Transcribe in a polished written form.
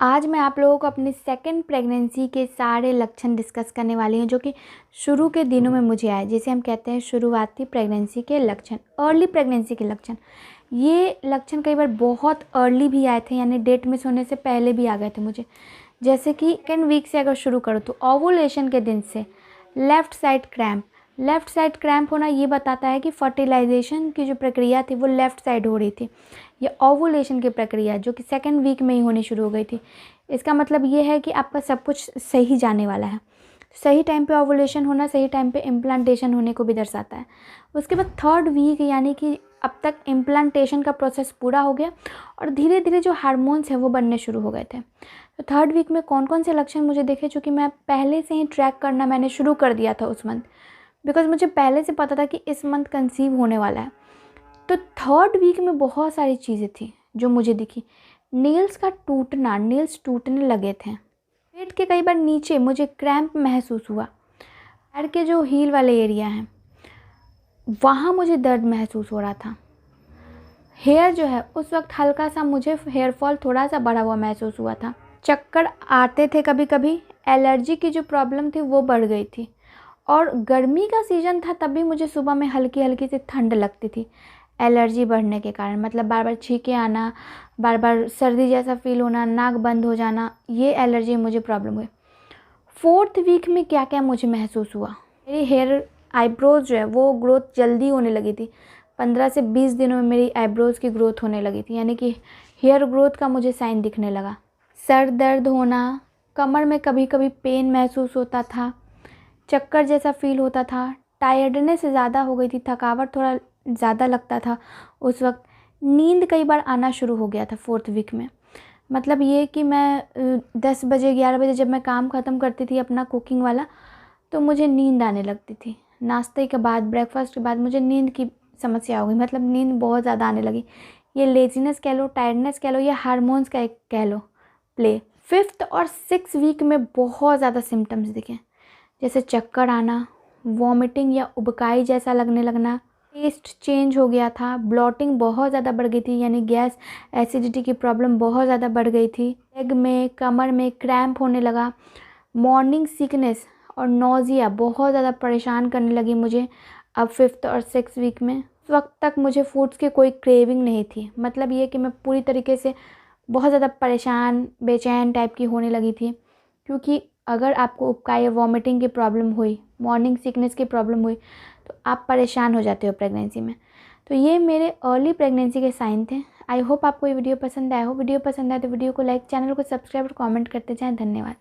आज मैं आप लोगों को अपनी सेकंड प्रेगनेंसी के सारे लक्षण डिस्कस करने वाली हूँ, जो कि शुरू के दिनों में मुझे आए, जिसे हम कहते हैं शुरुआती प्रेगनेंसी के लक्षण, अर्ली प्रेगनेंसी के लक्षण। ये लक्षण कई बार बहुत अर्ली भी आए थे, यानी डेट मिस होने से पहले भी आ गए थे मुझे। जैसे कि सेकेंड वीक से अगर शुरू करो तो ओवुलेशन के दिन से लेफ़्ट साइड क्रैम्प होना ये बताता है कि फर्टिलाइजेशन की जो प्रक्रिया थी वो लेफ़्ट साइड हो रही थी। ये ओवुलेशन की प्रक्रिया जो कि सेकेंड वीक में ही होनी शुरू हो गई थी। इसका मतलब ये है कि आपका सब कुछ सही जाने वाला है। सही टाइम पे ओवुलेशन होना सही टाइम पे इम्प्लांटेशन होने को भी दर्शाता है। उसके बाद थर्ड वीक यानी कि अब तक इम्प्लांटेशन का प्रोसेस पूरा हो गया और धीरे धीरे जो हार्मोन्स हैं वो बनने शुरू हो गए थे। तो थर्ड वीक में कौन कौन से लक्षण मुझे देखे, चूँकि मैं पहले से ही ट्रैक करना मैंने शुरू कर दिया था उस मंथ, बिकॉज मुझे पहले से पता था कि इस मंथ कंसीव होने वाला है। तो थर्ड वीक में बहुत सारी चीज़ें थी जो मुझे दिखी। नेल्स टूटने लगे थे। पेट के कई बार नीचे मुझे क्रैम्प महसूस हुआ। पैर के जो हील वाले एरिया हैं वहाँ मुझे दर्द महसूस हो रहा था। हेयर जो है उस वक्त हल्का सा मुझे हेयर फॉल थोड़ा सा बढ़ा हुआ महसूस हुआ था। चक्कर आते थे कभी कभी। एलर्जी की जो प्रॉब्लम थी वो बढ़ गई थी और गर्मी का सीज़न था तब भी मुझे सुबह में हल्की हल्की सी ठंड लगती थी एलर्जी बढ़ने के कारण। मतलब बार बार छींके आना, बार बार सर्दी जैसा फील होना, नाक बंद हो जाना, ये एलर्जी मुझे प्रॉब्लम हुई। फोर्थ वीक में क्या क्या मुझे महसूस हुआ, मेरी हेयर आईब्रोज जो है वो ग्रोथ जल्दी होने लगी थी। 15 से 20 दिनों में मेरी आईब्रोज की ग्रोथ होने लगी थी, यानी कि हेयर ग्रोथ का मुझे साइन दिखने लगा। सर दर्द होना, कमर में कभी कभी पेन महसूस होता था, चक्कर जैसा फील होता था, टायर्डनेस ज़्यादा हो गई थी, थकावट थोड़ा ज़्यादा लगता था उस वक्त। नींद कई बार आना शुरू हो गया था फोर्थ वीक में। मतलब ये कि मैं 10 बजे 11 बजे जब मैं काम ख़त्म करती थी अपना कुकिंग वाला, तो मुझे नींद आने लगती थी। नाश्ते के बाद, ब्रेकफास्ट के बाद मुझे नींद की समस्या हो गई। मतलब नींद बहुत ज़्यादा आने लगी। ये लेजीनेस कह लो, टायर्डनेस कह लो, या हार्मोन्स का एक कह लो प्ले। फिफ्थ और सिक्स वीक में बहुत ज़्यादा सिम्टम्स दिखे, जैसे चक्कर आना, वॉमिटिंग या उबकाई जैसा लगने लगना, टेस्ट चेंज हो गया था, ब्लॉटिंग बहुत ज़्यादा बढ़ गई थी, यानी गैस एसिडिटी की प्रॉब्लम बहुत ज़्यादा बढ़ गई थी, लेग में, कमर में क्रैम्प होने लगा, मॉर्निंग सिकनेस और नोज़िया बहुत ज़्यादा परेशान करने लगी मुझे अब फिफ्थ और सिक्स वीक में। उस वक्त तक मुझे फूड्स की कोई क्रेविंग नहीं थी। मतलब ये कि मैं पूरी तरीके से बहुत ज़्यादा परेशान, बेचैन टाइप की होने लगी थी, क्योंकि अगर आपको उबकाई या वॉमिटिंग की प्रॉब्लम हुई, मॉर्निंग सिकनेस की प्रॉब्लम हुई, तो आप परेशान हो जाते हो प्रेगनेंसी में। तो ये मेरे अर्ली प्रेगनेंसी के साइन थे। आई होप आपको ये वीडियो पसंद आया हो। वीडियो पसंद आए तो वीडियो को लाइक, चैनल को सब्सक्राइब और कमेंट करते जाएं। धन्यवाद।